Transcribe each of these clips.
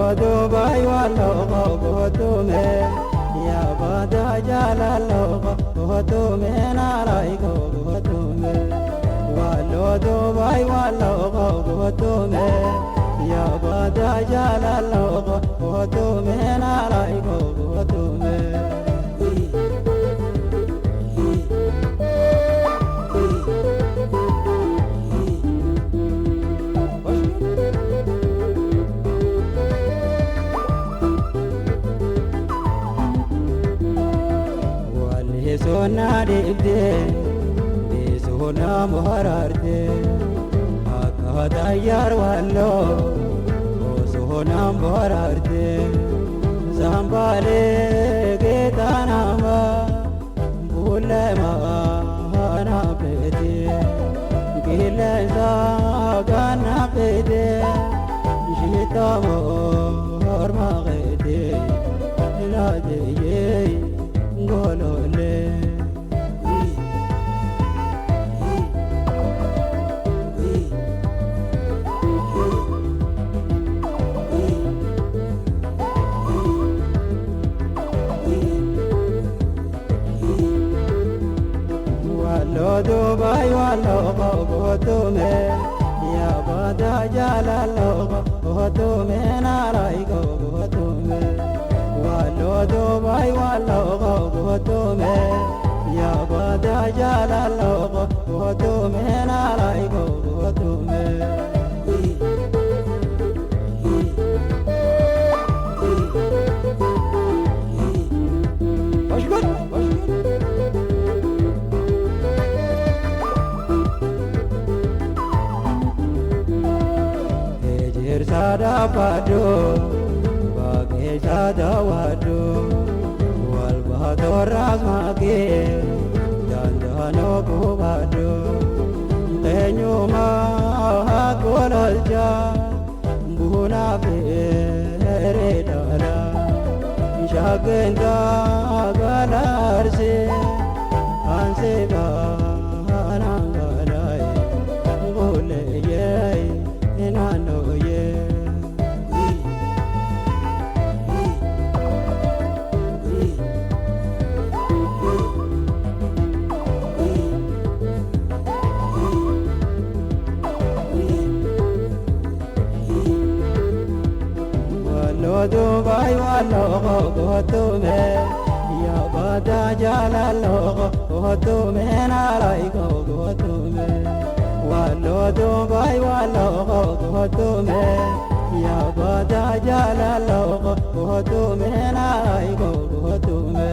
Dubai wallo gotume ya bada jalalo gotume narai gotume wallo Dubai wallo gotume ya bada jalalo gotume narai gotume Sona dibde sona muhararte akada yar wallo sona muhararte zambale getanama bulema na pete gilenza gana pete jitamo horma gede la de golole Dubai wallo gotume ya bada jalalo gotume narai gotume wallo Dubai wallo gotume ya bada jalalo gotume narai gotume Sada padu, bagai sada wadu, wal bahadoras mage, dandano kubadu, tenyuma gololja, buna bere dara, jagenda galarse, anse banangalai, gole ye, enano ye. Dubai wallo gotume ya bada jalalo gotume narai gotume wallo Dubai wallo gotume ya bada jalalo gotume narai gotume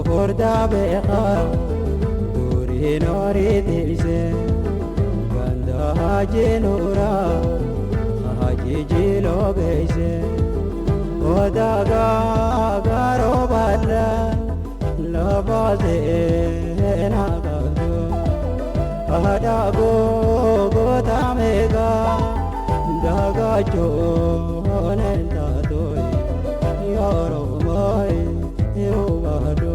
Korda beka duri nori dilse ganda haji nura haji jilo beise oda garo balla labaze na gado ada go tamega daga jo nenda doi yoro mai yo bado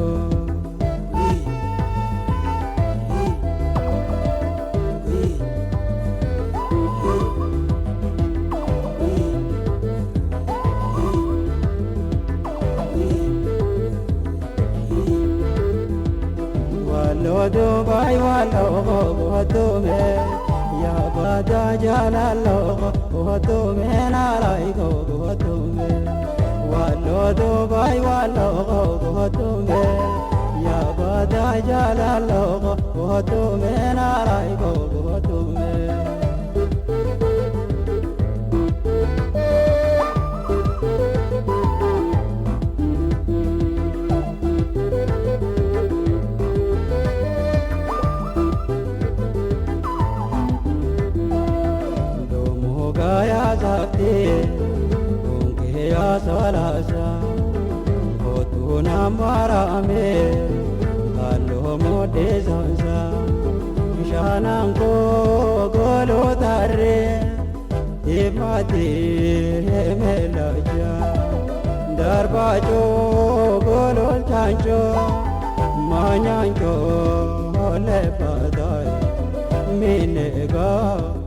Dubai wallo gotume ya bada jalalo gotume narai gotume wallo Dubai wallo gotume ya bada jalalo gotume narai gotume salasa otuna marame allo mode zanza shanango golo tare mati melaja darbajo golol chancho manyancho le padai minega